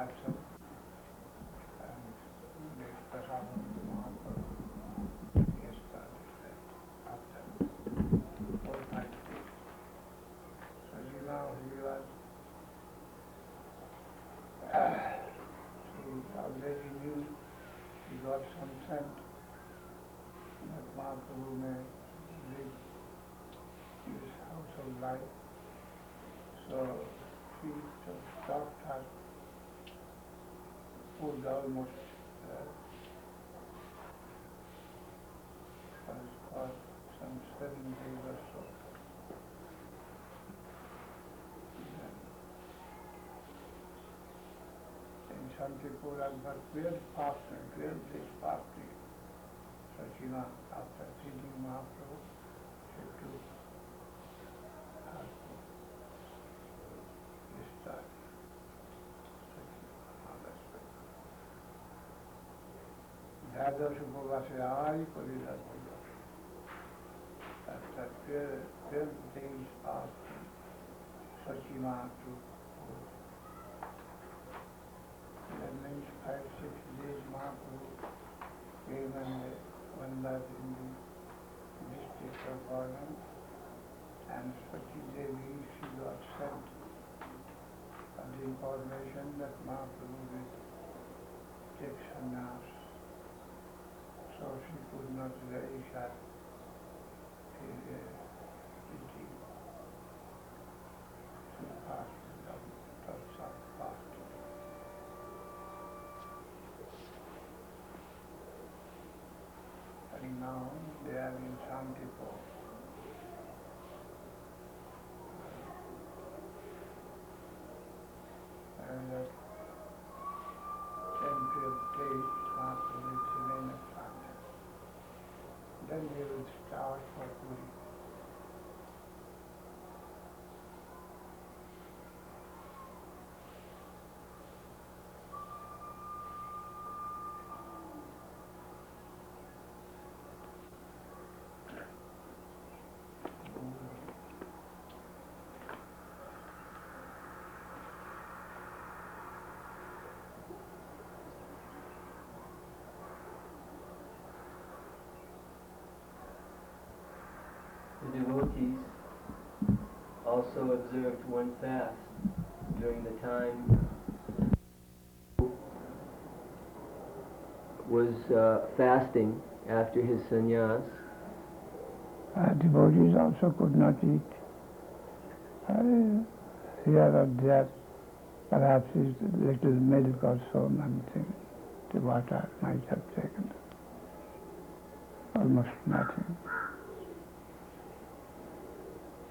satsang and the prasadam Mahaprabhu. He established that after 4-5 days. So now he was he already knew he got some sense that Mahaprabhu may live his household life. So she stopped her food almost for some 7 days or so. In some people are great fasting, great days fasting. So Shima, after feeding Mahaprabhu, she took her food. She started. দ্বাদশ উপবাসে I করিলা হইল। After 12 days fasting, Sachima took food. That means 5-6 days Mahaprabhu came and wandered in the district of Varnam, and Sati Devi, she got sent the information that Mahaprabhu will take sannyas. So she could not raise her eating. She fasted on fasting. And now they are in Shantipur. And that 10-12 days after this rain of Santa, then they will start for Puri. The devotees also observed one fast during the time was fasting after his sannyas. Devotees also could not eat. Here or there, perhaps is little milk or so, nothing. The water might have taken. Almost nothing.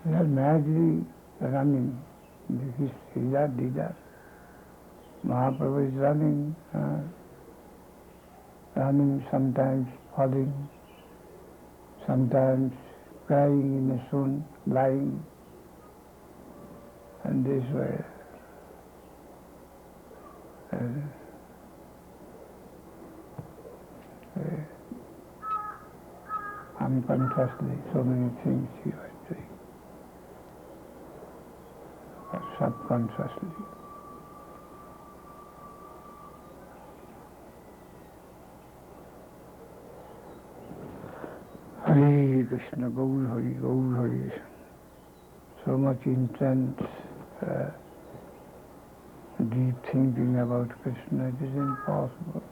They are madly running. These are leaders. Mahaprabhu is running, sometimes falling, sometimes crying in a swoon, lying, and this way. Unconsciously, so many things he was doing, or subconsciously. Hare Krishna, Gaur Hari, Gaur Hari. So much intense, deep thinking about Krishna, it is impossible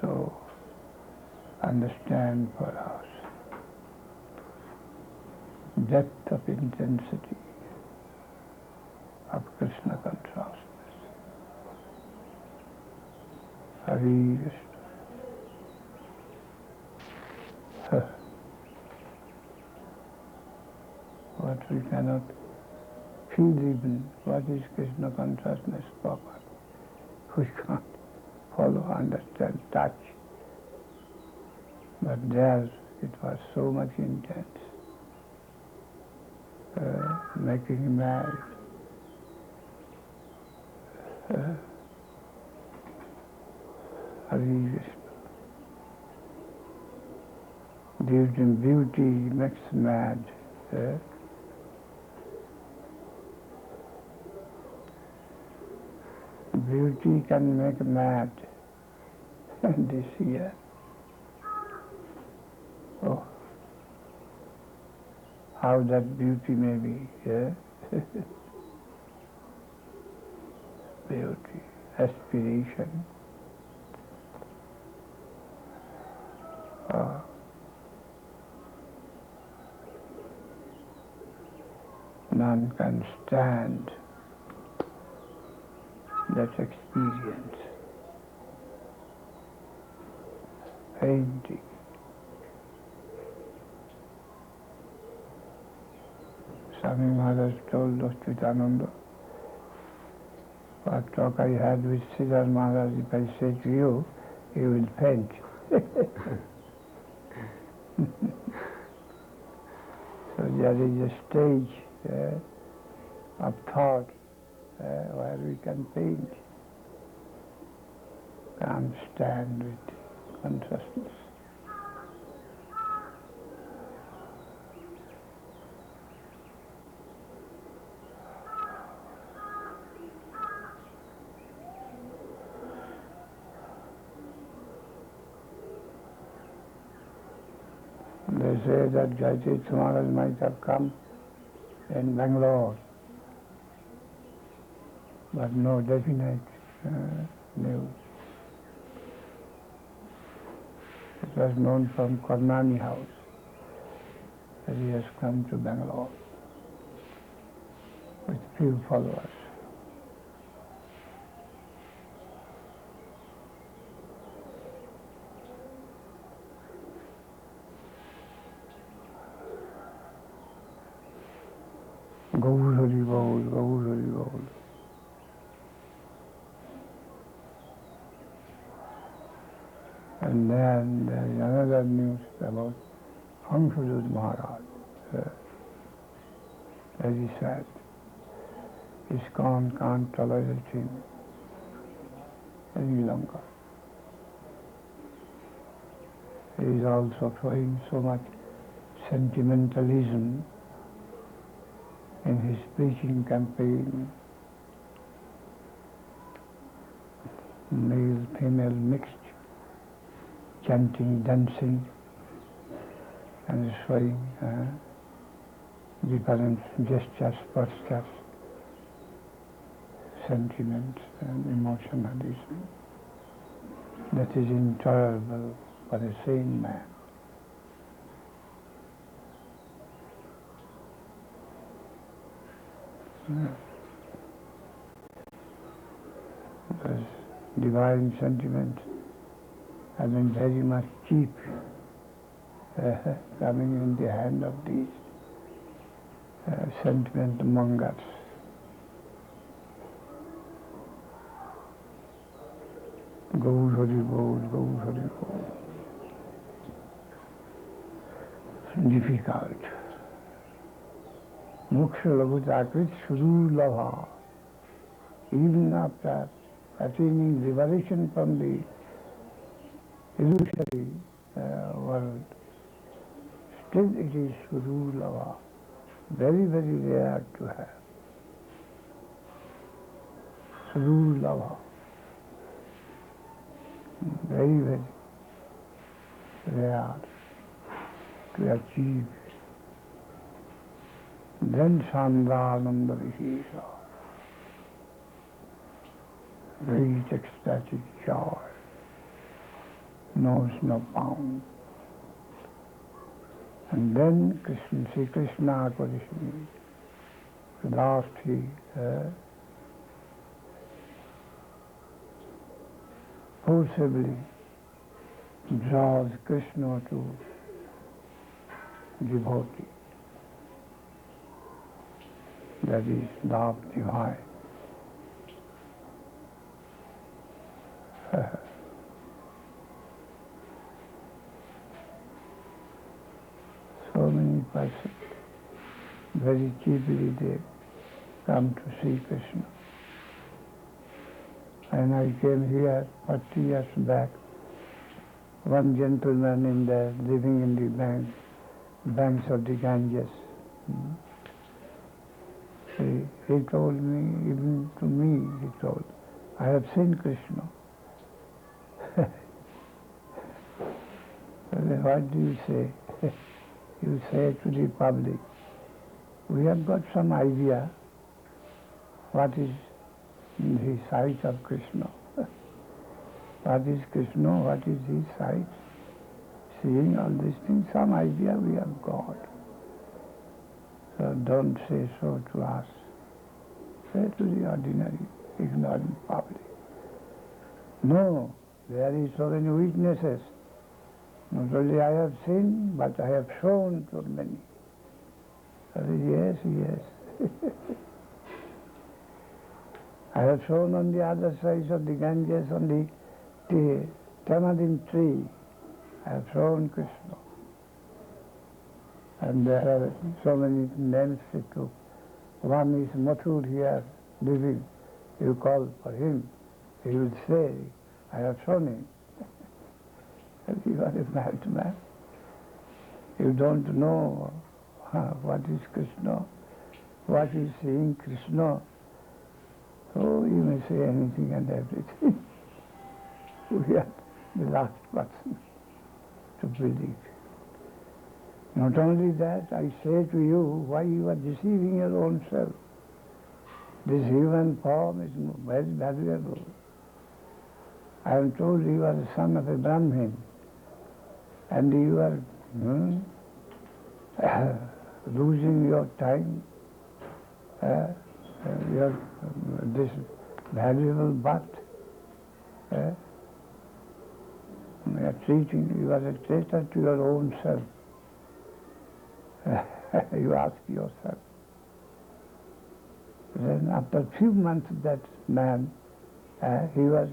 to understand for us. Depth of intensity of Krishna consciousness. Hare Krishna. What we cannot feel even, what is Krishna consciousness proper? We can't follow, understand, touch. But there it was so much intense, making mad. Hare Krishna. Gives him beauty, makes mad. Beauty can make mad this year. Oh, how that beauty may be, yeah? Beauty, aspiration. None can stand that experience. Painting. Swami Maharaj told Chidananda, what talk I had with Sridhar Maharaj, if I say to you, you will faint. So there is a stage of thought where we can paint, can't stand with consciousness. They say that Jaitirth Maharaj might have come in Bangalore, but no definite news. It was known from Karnani house that he has come to Bangalore with few followers. Gaur Hari Bol, Gaur Hari Bol. And then there is another news about Guru Maharaj. Very sad. ISKCON can't tolerate him any longer. He is also showing so much sentimentalism in his preaching campaign, male, female mixed, chanting, dancing, and showing different gestures, postures, sentiments and emotionalism. That is intolerable for a sane man. Because divine sentiments have been very much cheap, coming in the hand of these sentiment mongers. Gaur Hari Bol, Gaur Hari Bol. Difficult. Moksha Labhutakrit Surulabha. Even after attaining liberation from the illusory world, still it is Surulabha. Very, very rare to have. Surulabha. Very, very rare to achieve. Then Sandrananda Vishesha, great ecstatic joy, knows no bound. And then Krishna, Sri Krishna Kodishmi, the last he forcibly draws Krishna to devotee. That is love divine. So many persons, very cheaply they come to see Krishna. When I came here 40 years back, one gentleman in there living in the banks of the Ganges, he told me, even to me he told, I have seen Krishna. Then what do you say? You say to the public, we have got some idea what is the sight of Krishna. What is Krishna? What is his sight? Seeing all these things, some idea we have got. So don't say so to us. Say to the ordinary, ignorant public. No, there is so many weaknesses. Not only I have seen, but I have shown to many. I say, yes. I have shown on the other side of the Ganges, on the tamarind tree. I have shown Krishna. And there are so many names he took. One is Mathur here living. You call for him. He will say, I have shown him. You are a madman. You don't know what is Krishna, what is seeing Krishna. So you may say anything and everything. We are the last person to believe. Not only that, I say to you, why you are deceiving your own self. This human form is very valuable. I am told you are the son of a Brahmin, and you are losing your time, this valuable birth. You are treating, you are a traitor to your own self. You ask yourself. Then after a few months that man, he was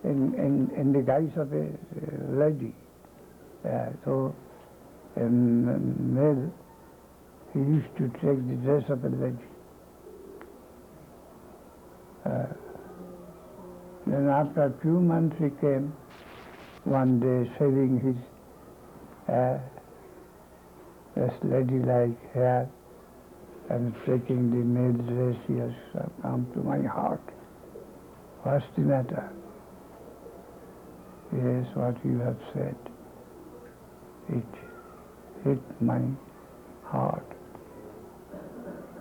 in the guise of a lady. So in male, he used to take the dress of a lady. Then after a few months he came one day shaving his this ladylike hair and taking the male dress. He has come to my heart. What's the matter? Yes, what you have said. It hit my heart.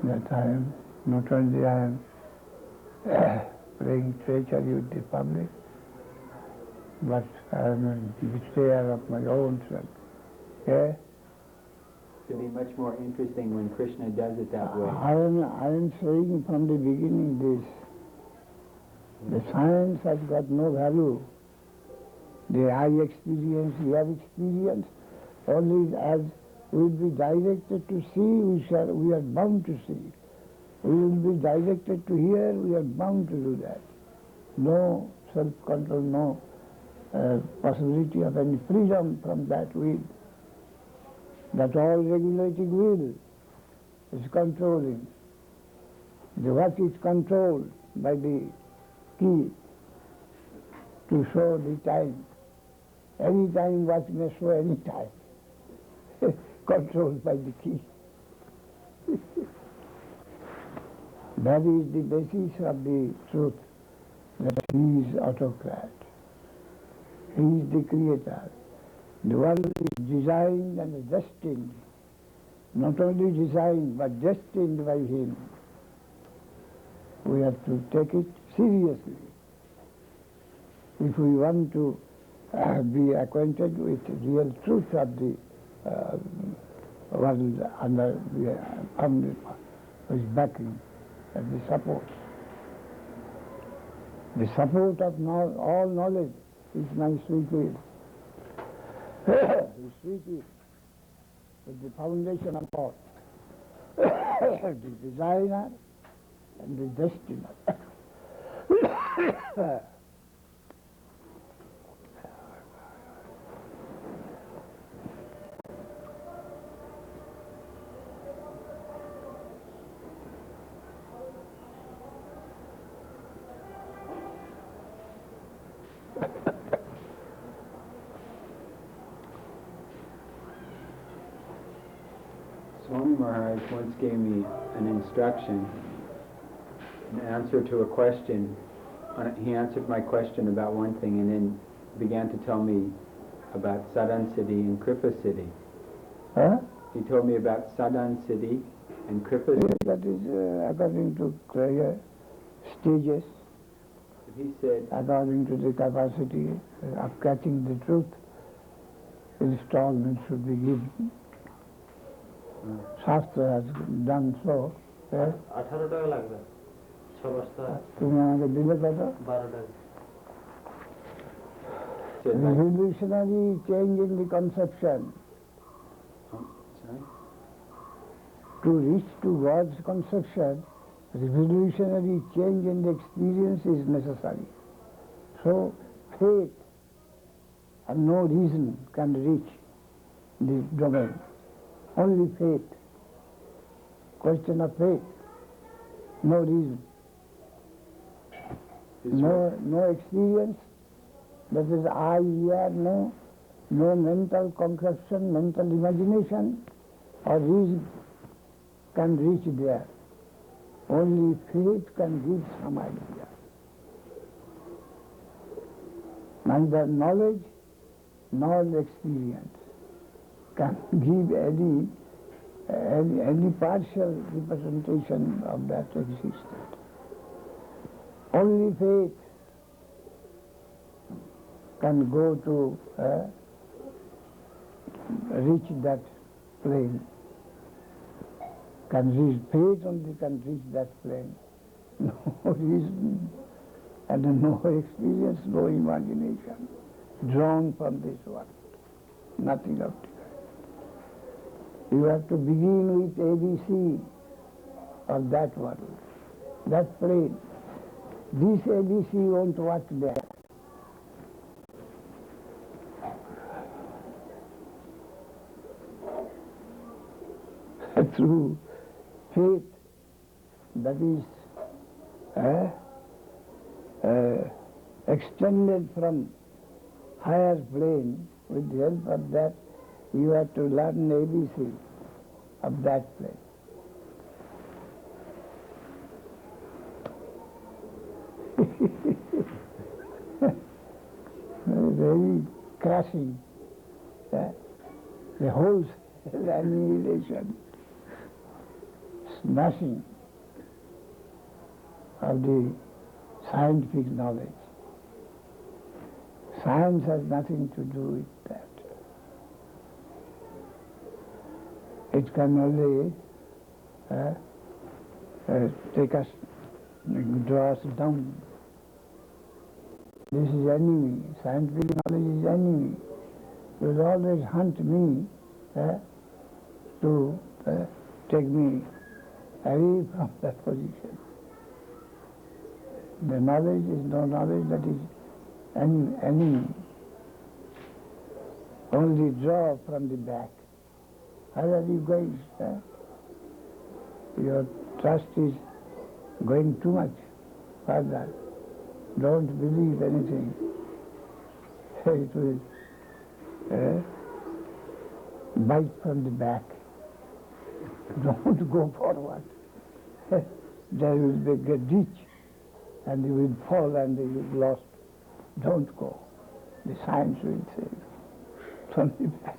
That I am, not only I am playing treachery with the public, but I am a betrayer of my own self. Yeah? It would be much more interesting when Krishna does it that way. I am saying from the beginning this. The science has got no value. The I experience, you have experience, only as we will be directed to see, we are bound to see. We will be directed to hear, we are bound to do that. No self-control, no possibility of any freedom from that will. That all regulating will is controlling. The watch is controlled by the key to show the time. Any time watch may show any time, controlled by the key. That is the basis of the truth, that he is autocrat. He is the creator. The world is designed and destined, not only designed but destined by him. We have to take it seriously. If we want to be acquainted with the real truth of the world under his backing and the support. The support of all knowledge is my sweet will. The sweet will is the foundation of all. The designer and the destiner. Swami Maharaj once gave me an instruction, an answer to a question He answered my question about one thing and then began to tell me about Sadhan Siddhi and Kripa Siddhi. Huh? He told me about Sadhan Siddhi and Kripa Siddhi. That is according to stages, He said, according to the capacity of catching the truth, installment should be given. Shastra has done so. Yes? 18 টাকা লাগবে 6 বস্তা তুমি আমাকে দিলে কত? 12 টাকা Revolutionary change in the conception. Sorry? To reach to God's conception, revolutionary change in the experience is necessary. So, faith and no reason can reach the domain. Only faith. Question of faith. No reason. No experience. That is I here, no mental conception, mental imagination or reason can reach there. Only faith can give some idea. Neither knowledge nor experience can give any partial representation of that existence. Only faith can go to reach that plane. Can reach faith only can reach that plane. No reason and no experience, no imagination drawn from this world. Nothing of it. You have to begin with ABC of that world, that plane. This ABC won't work there. Through faith, that is extended from higher plane, with the help of that, you have to learn ABC of that plane. Very crashing. The whole annihilation, smashing of the scientific knowledge. Science has nothing to do with that. It can only take us, draw us down. This is enemy. Scientific knowledge is enemy. It will always hunt me to take me away from that position. The knowledge is no knowledge that is enemy. Only draw from the back. How are you going? Your trust is going too much further. Don't believe anything. It will bite from the back. Don't go forward. There will be a ditch and you will fall and you will be lost. Don't go. The science will save from the back.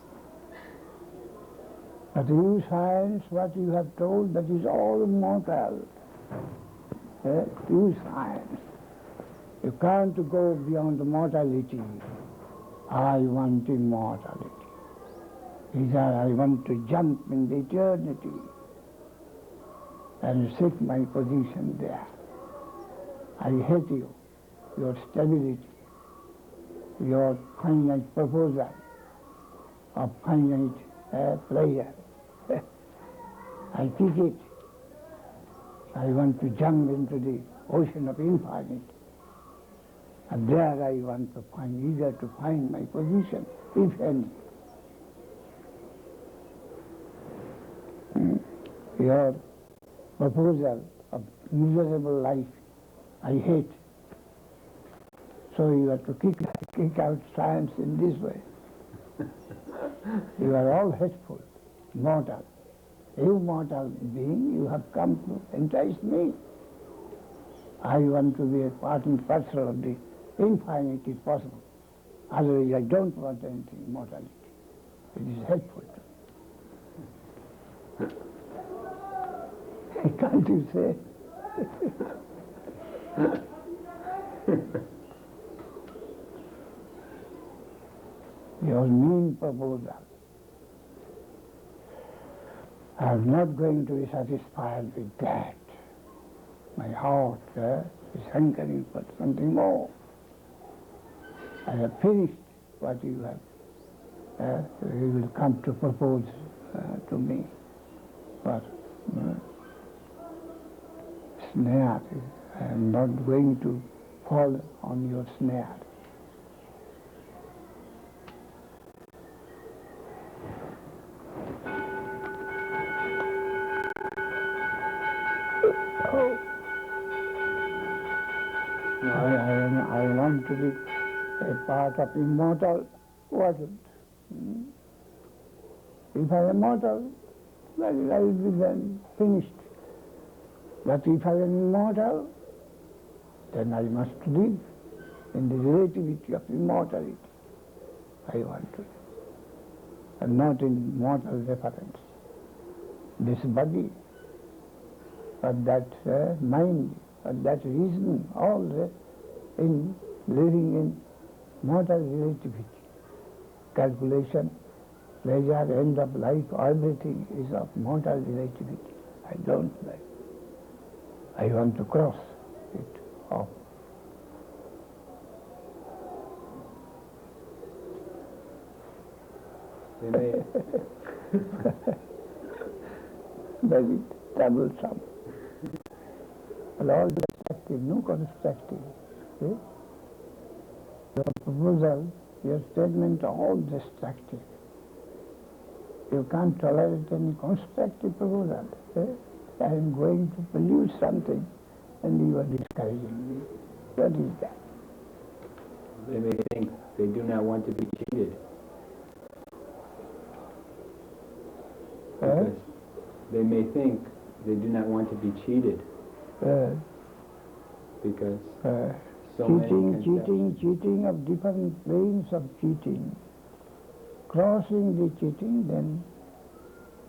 But you science, what you have told, that is all mortal. You science. You can't go beyond mortality. I want immortality. I want to jump in the eternity and set my position there. I hate you, your stability, your finite proposal of finite pleasure. I kick it. I want to jump into the ocean of infinite. And there I want to eager to find my position, if any. Your proposal of miserable life, I hate. So you have to kick out science in this way. You are all hateful, mortal. You mortal being, you have come to entice me. I want to be a part and parcel of the infinite if possible. Otherwise I don't want anything immortality. It is helpful to me. Can't you say? Your mean proposal. I am not going to be satisfied with that. My heart is hankering for something more. I have finished what you have. You will come to propose to me. But snare, I am not going to fall on your snare. I want to be a part of immortal world. If I am mortal, well, I will be then finished. But if I am immortal, then I must live in the relativity of immortality. I want to live, and not in mortal reference. This body, or that mind, or that reason, all in living in mortal relativity. Calculation, pleasure, end of life, everything is of mortal relativity. I don't like. I want to cross it off. Very troublesome. But all destructive, no constructive. See? Your proposal, your statement, all destructive. You can't tolerate any constructive proposal. See? I am going to produce something, and you are discouraging me. What is that? They may think they do not want to be cheated. Because they may think they do not want to be cheated. Because so cheating of different planes of cheating. Crossing the cheating, then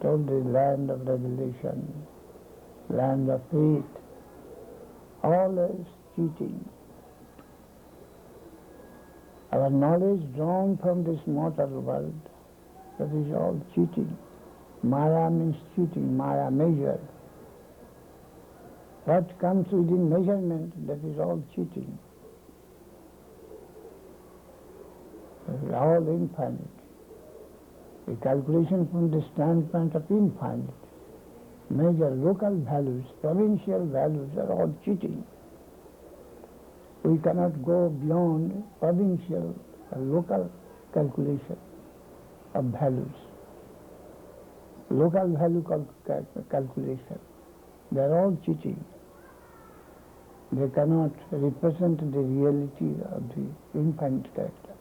told the land of revelation, land of faith, all is cheating. Our knowledge drawn from this mortal world, that is all cheating. Maya means cheating, Maya measure. What comes within measurement, that is all cheating. It is all infinite. A calculation from the standpoint of infinite. Measure local values, provincial values are all cheating. We cannot go beyond provincial, local calculation of values. Local value calculation, they are all cheating. They cannot represent the reality of the infinite character.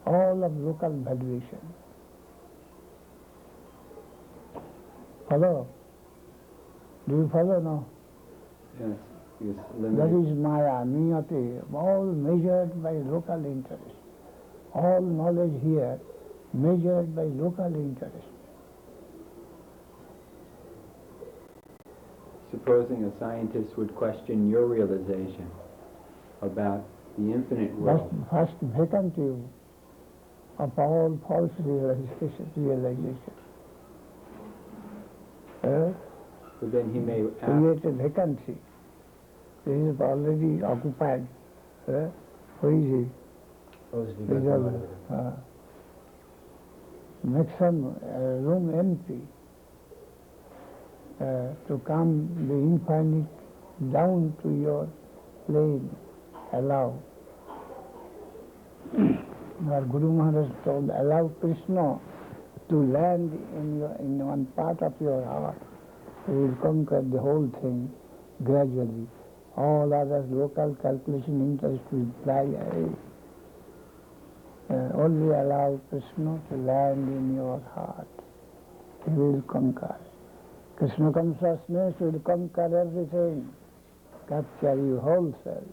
All of local valuation. Follow? Do you follow now? yes, That is Maya, Niyati, all measured by local interest. All knowledge here measured by local interest. Supposing a scientist would question your realization about the infinite world. First vacant you of all false realization. But then he may ask, Create a vacancy. This is already occupied. Who is he? Make some room empty. To come the infinite down to your plane, allow. Our Guru Maharaj told, allow Krishna to land in one part of your heart. He will conquer the whole thing gradually. All other local calculation interest will fly away. Only allow Krishna to land in your heart. He will conquer. Krishna consciousness will conquer everything. capture your whole self.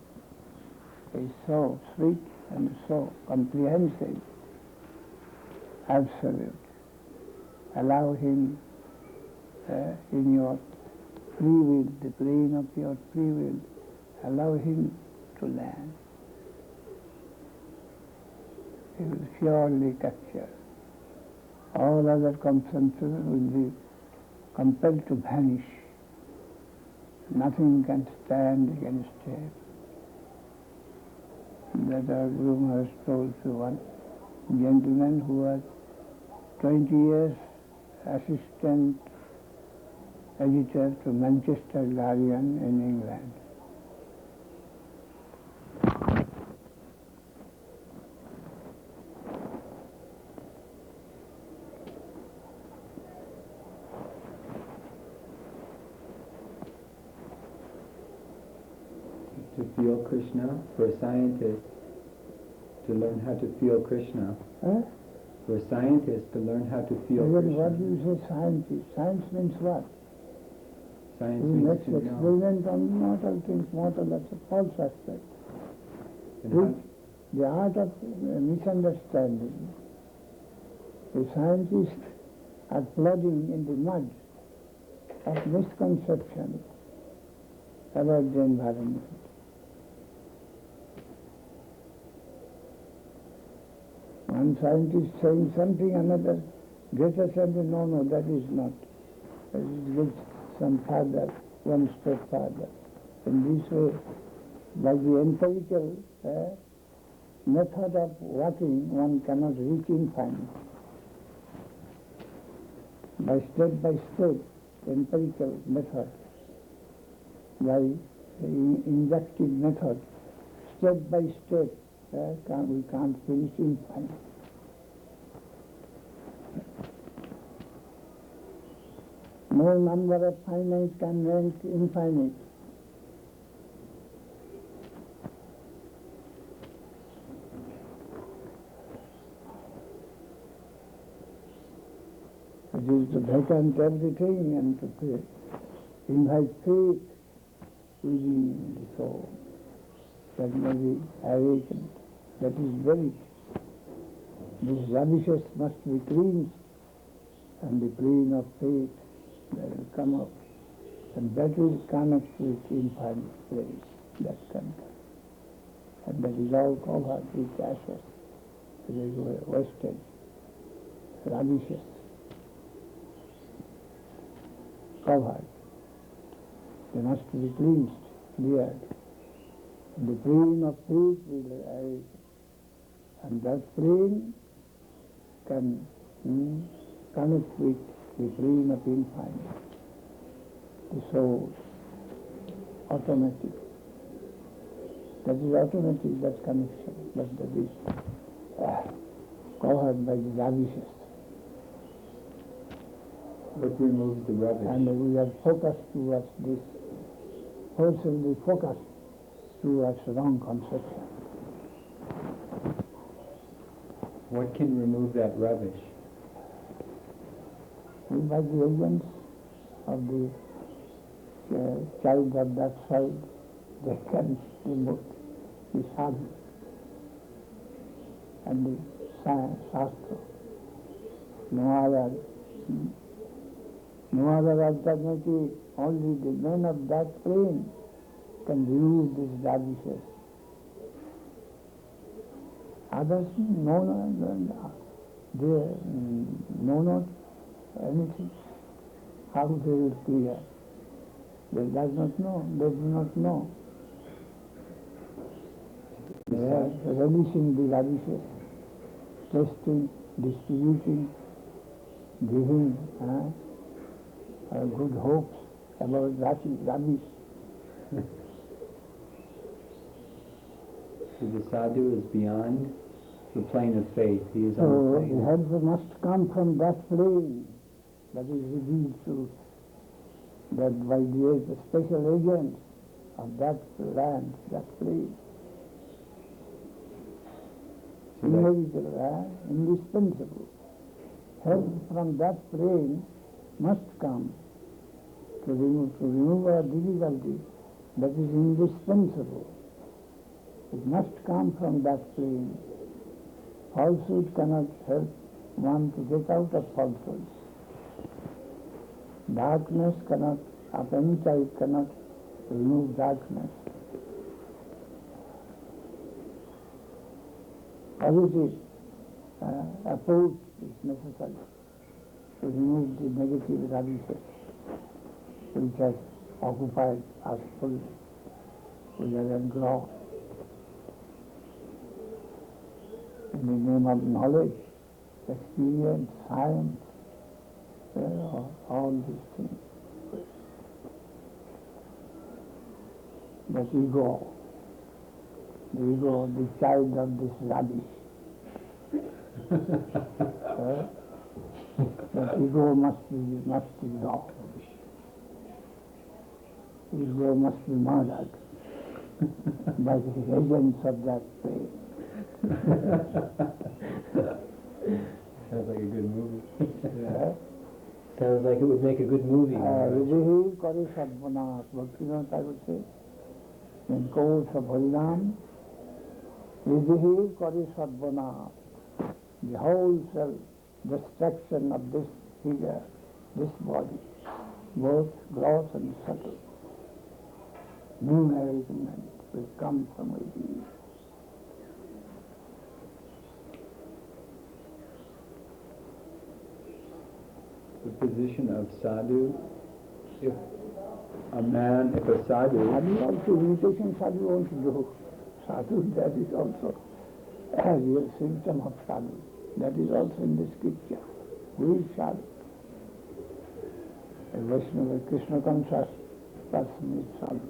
It's so sweet and so comprehensive, absolute. Allow him in your free will, the plane of your free will, allow him to land. He will surely capture. All other conceptions will be compelled to vanish. Nothing can stand against him. That our Guru Maharaj told to one gentleman who was 20 years assistant editor to Manchester Guardian in England. To feel Krishna, for a scientist to learn how to feel Krishna. Huh? For a scientist to learn how to feel What Krishna. do you say scientist? Science means what? Science He means makes to know. experiment on mortal things. Mortal, that's a false aspect. And Which the art of misunderstanding. The scientists are plodding in the mud of misconception about the environment. One scientist saying something, another gets something, no, that is not. It goes some farther, one step farther. In this way, by the empirical method of working, one cannot reach infinite. By step empirical method, by inductive method, step by step, we can't finish infinite. No number of finite can make infinite. It is to vacant everything and to invite faith within the soul that may be awakened. That is very. These rubbishes must be cleansed, and the plane of faith that will come up, and that will connect with infinite place, that can come. And that is all covered with ashes, it is wasted, rubbishes, covered. They must be cleansed, cleared. The plane of faith will arise, and that plane can connect with the plane of infinite, the soul, automatic. That is automatic, that connection, but that is covered by the rubbishes. what removes the rubbish? And we are focused towards this, forcibly focused towards wrong conception. What can remove that rubbish? By the agents of the child of that side, they can remove the sadhu and the shastra. No other alternative, only the men of that plane can remove these rubbishes. Others they know not anything. How they will clear? They does not know. They do not know. They are releasing the rubbishes, testing, distributing, giving good hopes about rubbish. So the sadhu is beyond the plane of faith. He is on So the the plane. help must come from that plane that is revealed to that by the special agents of that land, that plane. So that- Inevitable, indispensable. Help from that plane must come to remove our difficulty that is indispensable. It must come from that plane. Falsehood cannot help one to get out of falsehood. Darkness cannot, of any type, cannot remove darkness. Positive approach is necessary to remove the negative radicals which has occupied us fully. We are engrossed in the name of knowledge, experience, science, all these things. But ego, the child of this rubbish. That ego must be wrong. Ego must be murdered by the agents of that faith. Sounds like a good movie. Yeah. Sounds like it would make a good movie. Rijihi kari sadvanas, Bhaktivinoda I would say, in course of Harinam, Rijihi kari sadvanas, the whole self, destruction of this figure, this body, both gross and subtle. New arrangement will come from within. The position of sadhu, if a sadhu... Sadhu also, imitation sadhu won't do. Sadhu, that is also a real symptom of sadhu. That is also in the scripture. Who is sadhu? A Vaishnava, Krishna conscious person is sadhu.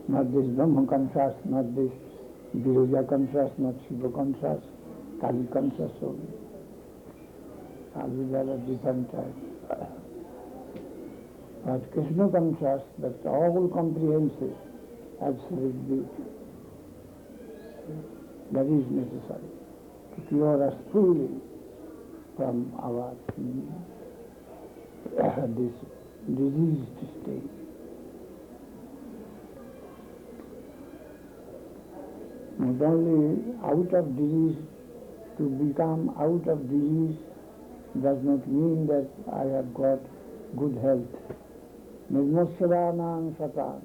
Not this Brahma conscious, not this Viroja conscious, not Shiva conscious, Kali conscious only. Sadhus are of different types. But Krishna conscious, that's all comprehensive, absolute beauty. That is necessary to cure us fully from our this diseased state. Not only out of disease, to become out of disease does not mean that I have got good health. Nirmasyavanam satan.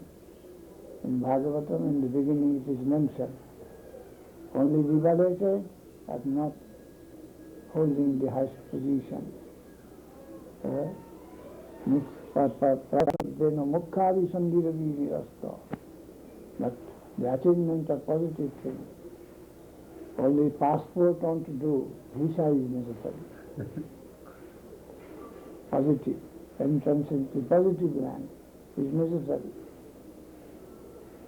In Bhagavatam, in the beginning, it is mentioned. Only liberated are not holding the highest position. But the achievement of positive things, only passport want to do, visa is necessary. Positive, entrance into positive land is necessary,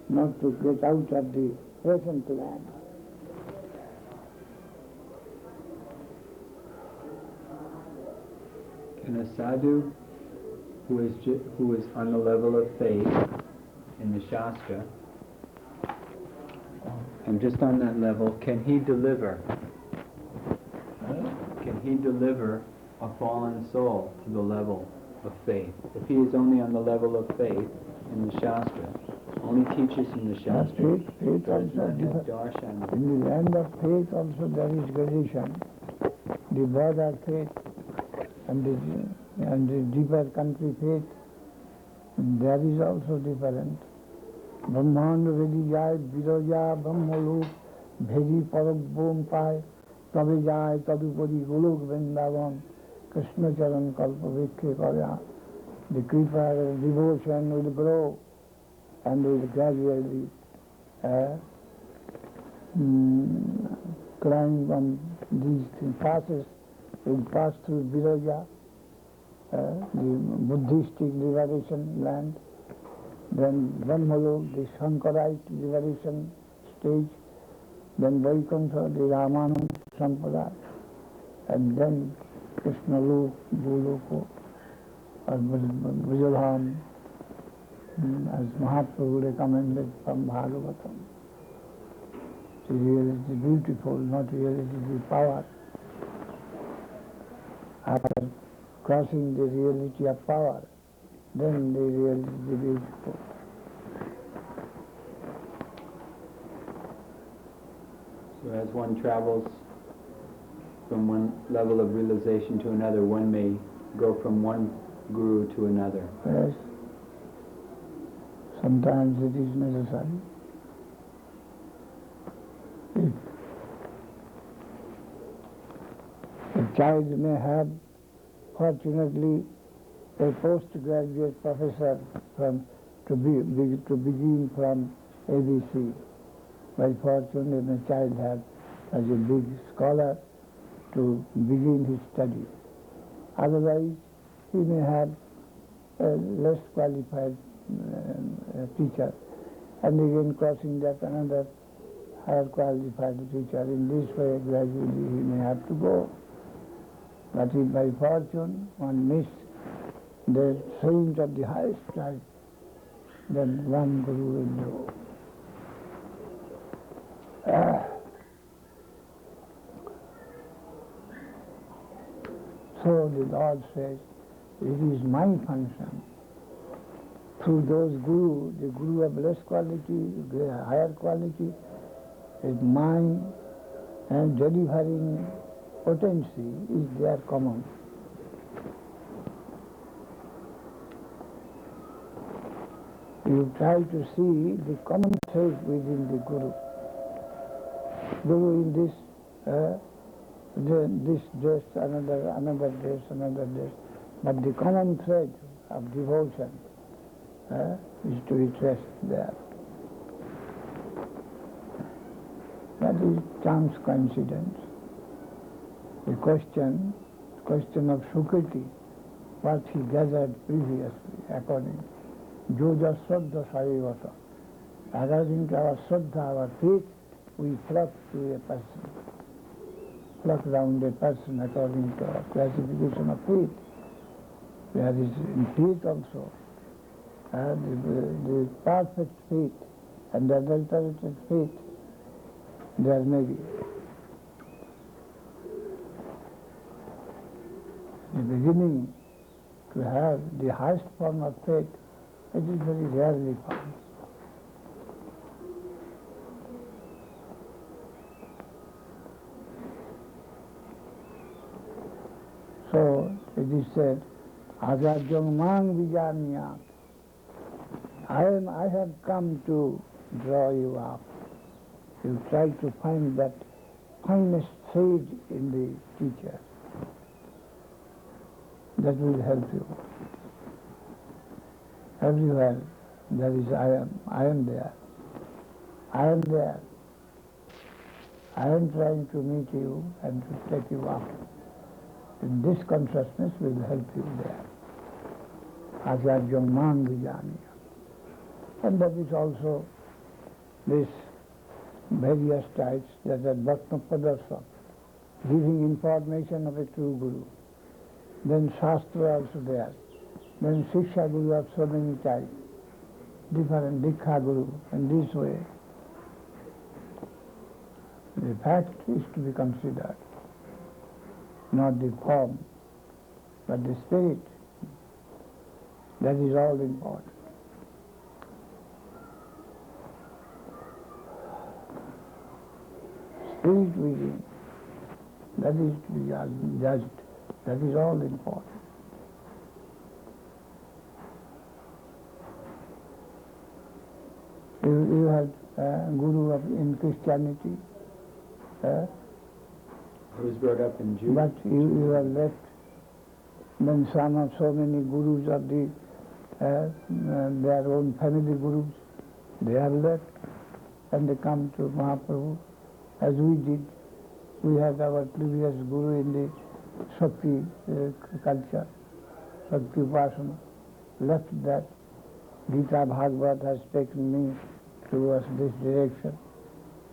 not to get out of the present land. Can a sadhu who is on the level of faith in the Shastra, and just on that level, can he deliver? Can he deliver a fallen soul to the level of faith? If he is only on the level of faith in the Shastra, only teaches in the Shastra, Faith does also not have differ. darshan. In the land of faith also there is gradation. The border faith and the deeper country faith, there is also different. Brahmand vedi jai viroja brahmolok vedi parabhom pai tabe jai tadupari golok vrindavan Krishna charan kalpa vikhe karya. The kripa devotion will grow and will gradually climb on these passes, will pass through Viroja, the Buddhistic liberation land, then Brahmalok, the Shankarite liberation stage, then Vaikuntha, the Ramanand Sampradaya, and then Krishna Lok, Goloko, or Vijayadham, as Mahaprabhu recommended from Bhagavatam. The reality beautiful, not reality the power. After crossing the reality of power, then the reality beautiful. So as one travels from one level of realization to another, one may go from one guru to another. Yes. Sometimes it is necessary. If a child may have, fortunately, a postgraduate professor to begin from ABC. By fortune, if a child has as a big scholar to begin his study. Otherwise, he may have a less qualified teacher, and again crossing that another higher qualified teacher. In this way, gradually he may have to go. But if by fortune one miss the saint of the highest type, then one guru will do. So the Lord says, it is my function. Through those guru, the guru of less quality, the higher quality, is mine, and delivering potency is their common. You try to see the common thread within the guru. Guru in this dress, another dress, but the common thread of devotion is to be traced there. That is chance coincidence. The question of Sukriti, what he gathered previously, according Joja Shraddha Sarivata. According to our Shraddha, our faith, we flock to a person. Flock round a person according to our classification of faith. There is in faith also the perfect faith and the adulterated faith. There may be. The beginning to have the highest form of faith, it is very rarely found. So it is said, Ajadyam mang vijanyat. I have come to draw you up. You try to find that finest thread in the teacher. That will help you. Everywhere there is I am there. I am there. I am trying to meet you and to take you up. And this consciousness will help you there. Ajadyam mang vijanya. And that is also this various types that are Bhakta Padarsa, giving information of a true Guru. Then Shastra also there. Then Shiksha Guru of so many types, different Dikha Guru, and this way. The fact is to be considered, not the form, but the spirit. That is all important. Spirit within, that is to be judged. That is all important. You have Guru in Christianity, Who was brought up in Judaism. but you have left. Then so many Gurus of their own family Gurus, they have left and they come to Mahaprabhu, as we did. We had our previous Guru in the Shakti culture, Shakti Upasana, left that. Gita Bhagavad has taken me towards this direction,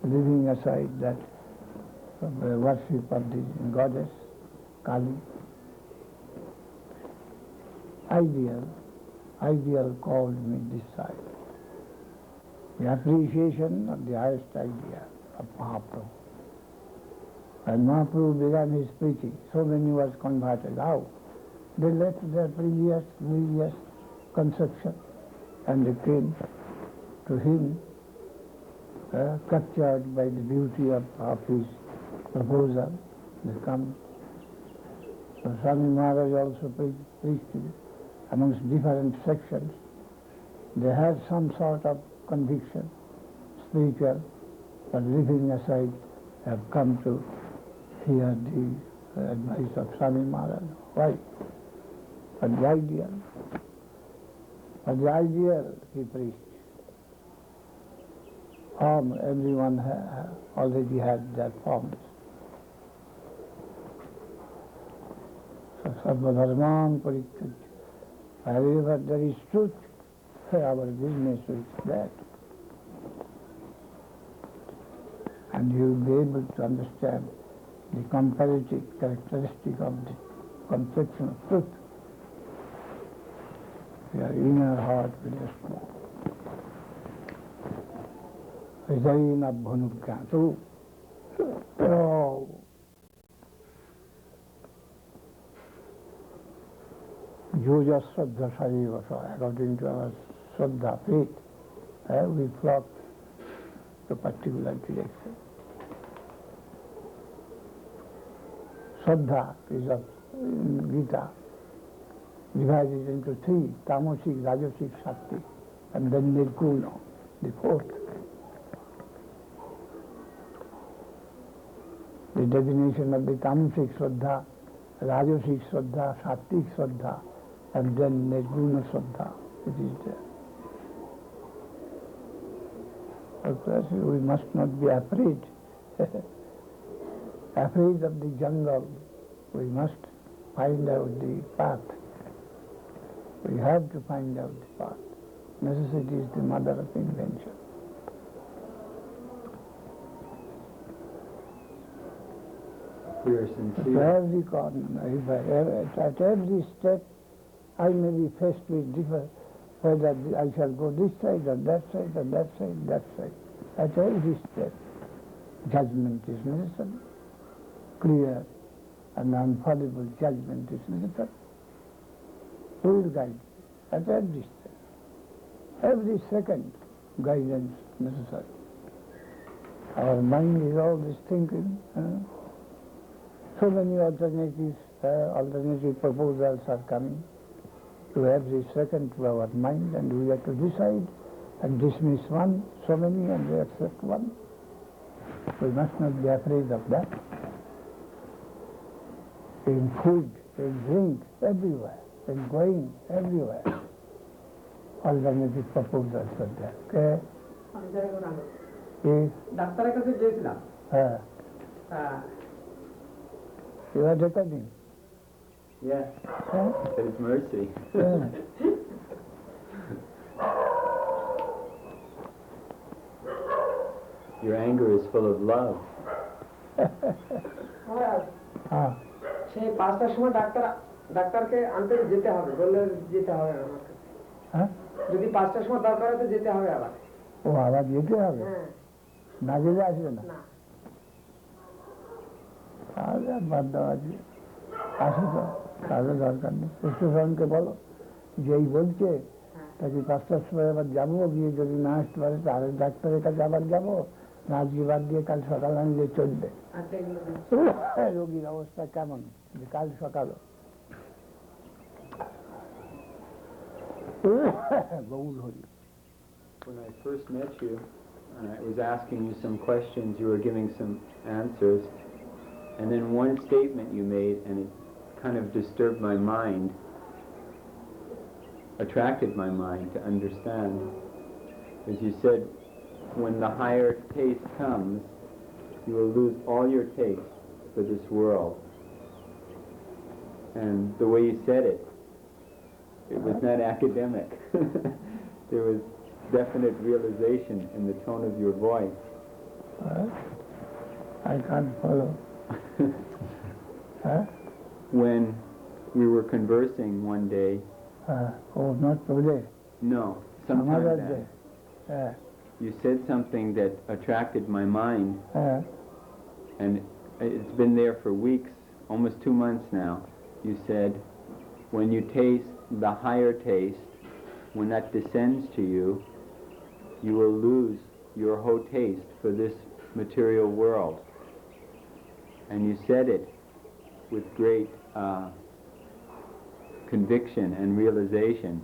leaving aside that worship of the goddess, Kali. Ideal called me this side. The appreciation of the highest idea of Mahaprabhu. And Mahaprabhu began his preaching. So many was converted. How? They left their previous conception and they came to him captured by the beauty of his proposal. They come. So Swami Maharaj also preached amongst different sections. They had some sort of conviction, spiritual, but leaving aside, have come to hear the advice of Swami Maharaj. Why? For the ideal. For the ideal he preached. Form, everyone already had their forms. So Sarva Dharman Parityajya. Wherever there is truth, our business is that. And you will be able to understand the comparative characteristic of the conception of truth. Your inner heart will respond. Hridayena bhunubhyatu. Oh. Yoja Shraddha Sarivasa, according to our Shraddha faith, we flock to particular direction. Shraddha is in Gita, divided into three, tamasic, rajasic, sattvic, and then nirguna, the fourth. The definition of the tamasic Shraddha, rajasic Shraddha, sattvic Shraddha, and then nirguna Shraddha, it is there. Of course, we must not be afraid. Afraid of the jungle. We must find out the path. We have to find out the path. Necessity is the mother of invention. We are At sincere. every corner, at every step, I may be faced with different, whether I shall go this side or that side or that side, that side. At every step, judgment is necessary. Clear and unfallible judgment is necessary. Who will guide me? At every step. Every second, guidance necessary. Our mind is always thinking. So many alternatives, alternative proposals are coming to every second to our mind, and we have to decide and dismiss one, so many, and we accept one. We must not be afraid of that. In food, in drink, everywhere, in going, everywhere, alternative proposals are there. Okay? ডাক্তারের কাছে গিয়েছিলাম You are recording? Yes. That is mercy. Your anger is full of love. সেই 5টার সময় ডাক্তারকে আনতে যেতে হবে, বললে যেতে হবে আমার কাছে। যদি 5টার সময় দরকার হয় তো যেতে হবে আবার। ও আবার যেতে হবে? না গেলে আসবে না? তাহলে বাদ দেওয়া আছে, আসে তো, তাহলে দরকার নেই। স্টেশনকে বলো, যেই বলছে তাকে 5টার সময় আবার যাবো, গিয়ে যদি না আসতে পারে তাহলে ডাক্তারের কাছে আবার যাবো, না আজকে বাদ দিয়ে কাল সকাল আনলে চলবে। রোগীর অবস্থা কেমন কাল সকালও গৌল Hari. When I first met you, I was asking you some questions, you were giving some answers, and then one statement you made, and it kind of disturbed my mind, attracted my mind to understand. As you said, when the higher taste comes, you will lose all your taste for this world. And the way you said it, it was not academic. There was definite realization in the tone of your voice. I can't follow. When we were conversing one day. Oh, not today. No, sometime Another then. day. You said something that attracted my mind, and it's been there for weeks, almost 2 months now. You said, when you taste the higher taste, when that descends to you, you will lose your taste for this material world. And you said it with great conviction and realization.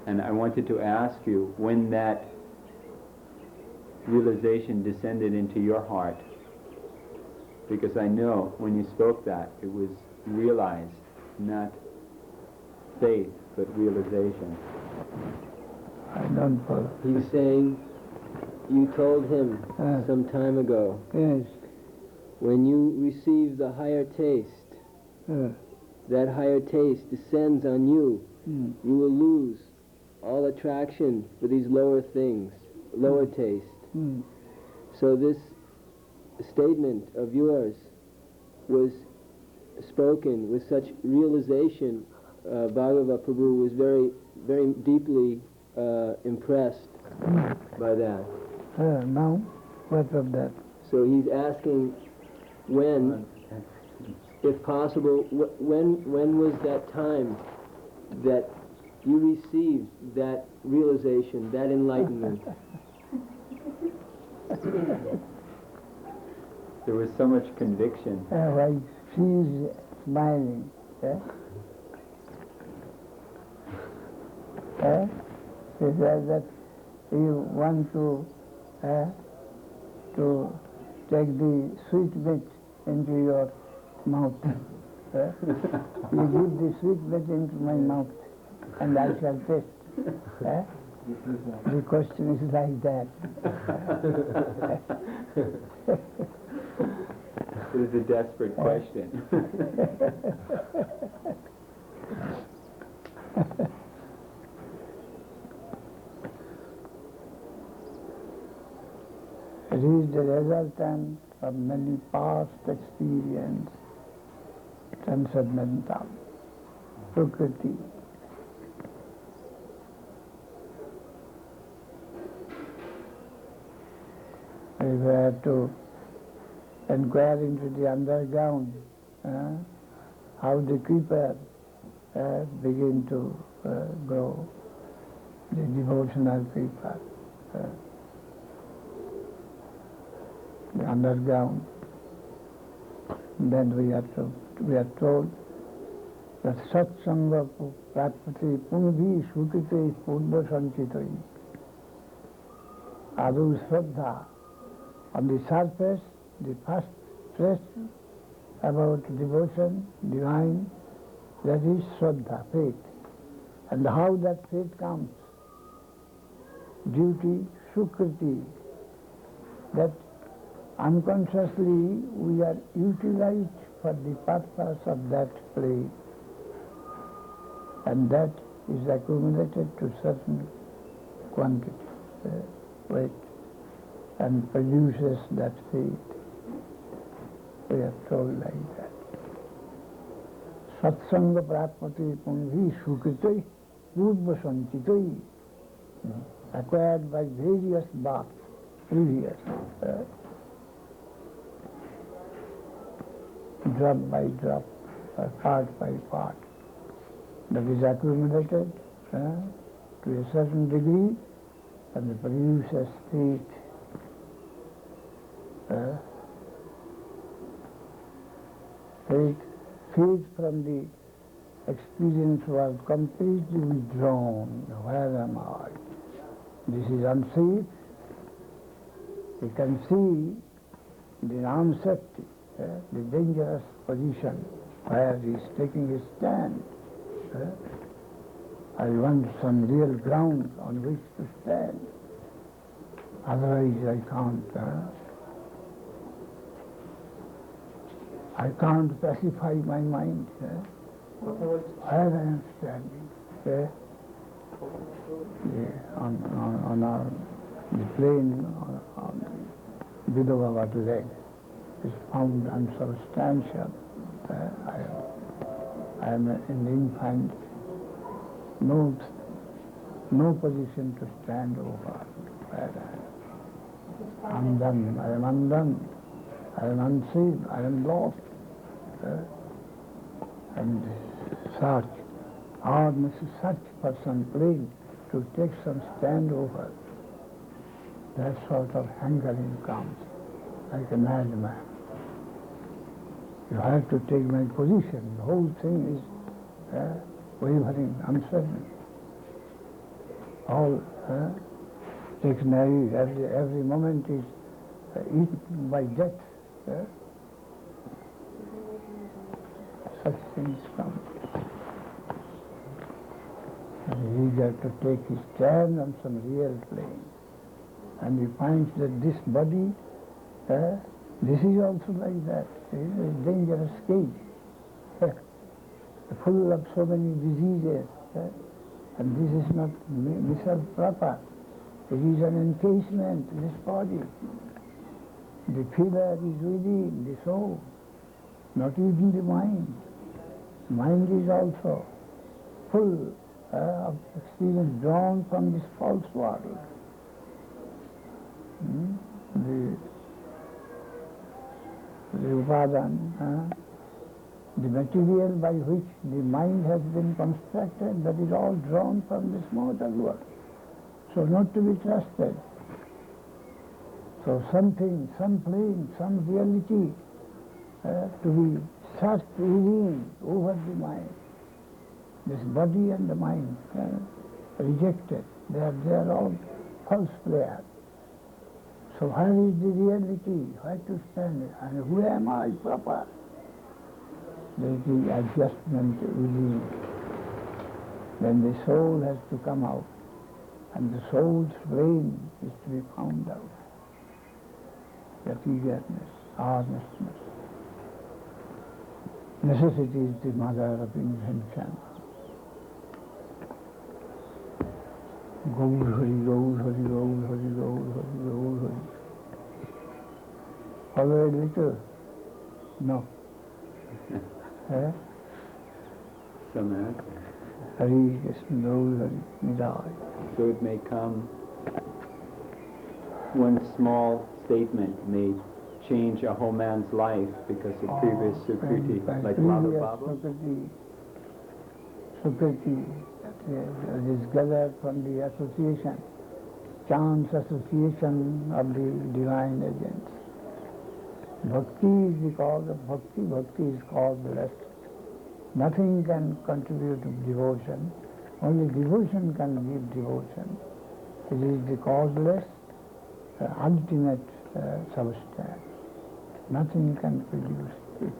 And I wanted to ask you when that realization descended into your heart, because I know when you spoke that it was realized, not faith but realization. I don't follow. He's saying you told him some time ago, Yes. when you receive the higher taste, that higher taste descends on you. You will lose all attraction for these lower things, lower taste. So this statement of yours was spoken with such realization. Bhagava Prabhu was very, very deeply impressed by that. Now, what of that? So he's asking when, if possible, when was that time that you received that realization, that enlightenment? There was so much conviction. Why she is smiling. She says that you want to take the sweet bit into your mouth. You give the sweet bit into my mouth and I shall taste. The question is like that. It is a desperate question. It is the resultant of many past experience, transcendental, Prakriti. We were to inquire into the underground, how the creeper begin to grow, the devotional creeper. The underground. Then we are told that satsanga prapati punibhi sutite purva sanchitoi. Adu Shraddha. On the surface, the first stress about devotion, divine, that is Shraddha, faith. And how that faith comes? Duty, Sukriti, that unconsciously we are utilized for the purpose of that play, and that is accumulated to certain quantity, weight, and produces that faith. We are told like that. Satsanga prapati punvi sukritai purva sanchitoi, acquired by various births, previous. Drop by drop, or part by part. That is accumulated to a certain degree and it produces faith. Faith from the experience was completely withdrawn. Where am I? This is unsafe. You can see the non-safety, the dangerous position where he is taking his stand. I want some real ground on which to stand. Otherwise I can't. I can't pacify my mind. Where I am standing. On the plain on below our leg is found unsubstantial. I am in the infinite, no position to stand over. I am undone, I am unseen, I am lost. And search, all must search for some plane to take some stand over. that sort of hankering comes, like a madman. You have to take my position. The whole thing is wavering, uncertain. All dictionary, every moment is eaten by death. Such things come. And he has to take his stand on some real plane. And he finds that this body, this is also like that. It is a dangerous cage, full of so many diseases. And this is not myself proper. It is an encasement, this body. The pillar is within the soul, not even the mind. Mind is also full of experience drawn from this false world. The upadan, the material by which the mind has been constructed, that is all drawn from this mortal world. So not to be trusted. So something, some plane, some reality to be searched within, over the mind. This body and the mind rejected. They are all false players. So where is the reality? Where to stand? And who am I proper? There is the adjustment within. Then the soul has to come out. And the soul's brain is to be found out. That eagerness, earnestness. Necessity is the mother of invention. Gaur Hari, Gaur Hari, Gaur Hari, Gaur Hari, Gaur Hari. Follow a little? No. Some answer. Hari Krishna, Gaur Hari, Nidai. So it may come, one small statement may change a whole man's life because of previous Sukriti, like Lala Baba. Sukriti is gathered from the association, chance association of the divine agents. Bhakti is called bhakti. Bhakti is called blessed. Nothing can contribute to devotion. Only devotion can give devotion. It is the causeless, ultimate substance. Nothing can produce it.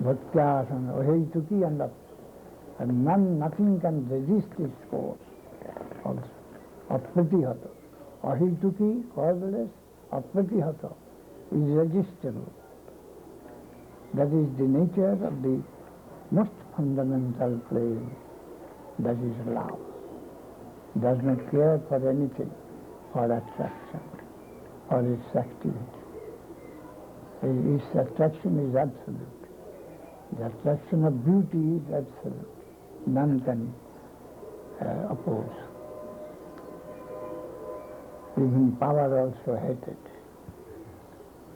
Bhaktyasana, ohituki and nothing can resist its course also. Apratihata. Ahituki, causeless, apratihata, is resistible. That is the nature of the most fundamental plane, that is love. Does not care for anything, for attraction, for its activity. Its attraction is absolute. The attraction of beauty is absolute. None can oppose. Even power also hated.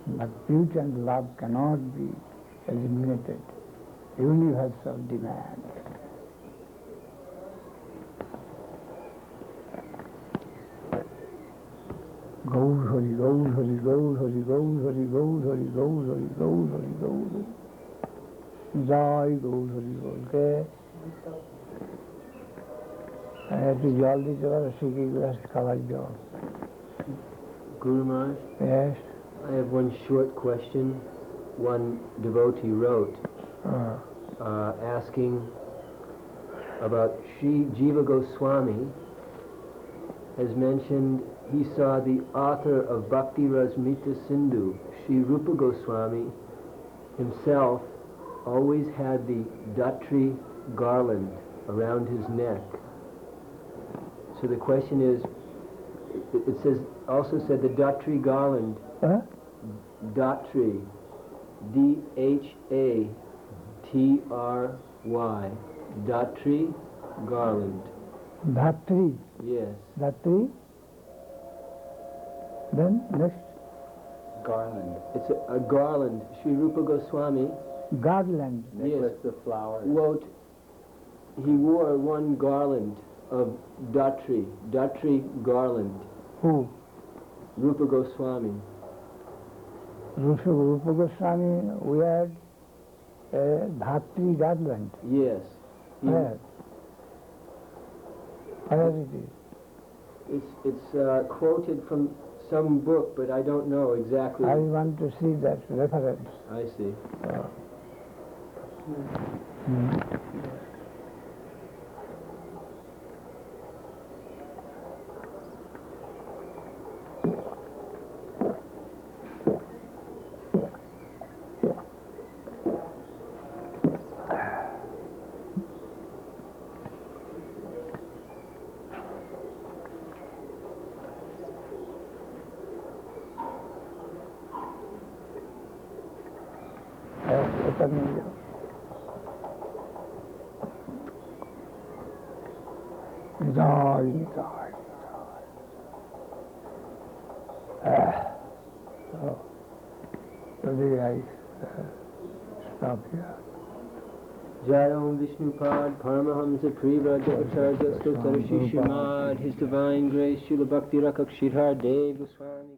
But beauty and love cannot be eliminated. Universal demand. Gaur Hari, Gaur Hari, Gaur Hari, Gaur Hari, Gaur Hari, Gaur Hari, Gaur Hari, Gaur Hari. Jai Gaur Hari, Gaur Hari. একটু জল দিতে পারো, শিখি glass খাবার জল। Guru Maharaj? Yes. I have one short question. One devotee wrote asking about Sri Jiva Goswami has mentioned he saw the author of Bhakti Rasmita Sindhu, Sri Rupa Goswami, himself always had the Datri garland around his neck. So the question is, it says, also said the Datri garland, Datri, D-H-A-T-R-Y, Datri garland. Dhatri. Yes. Dhatri. Then next. Garland. It's a garland. Sri Rupa Goswami. Garland. Necklace of flowers. He wore one garland of Datri garland. Who? Rupa Goswami. Rupa Goswami, we had a Bhakti garland. Yes. Where? Where it is? It's quoted from some book, but I don't know exactly. I want to see that reference. I see. Today I stop here. Jai Om Vishnupad Paramahamsa Privrajya Acharya Stotarshi Shrimad, His Divine Grace Srila Bhakti Rakshidhar Dev Goswami.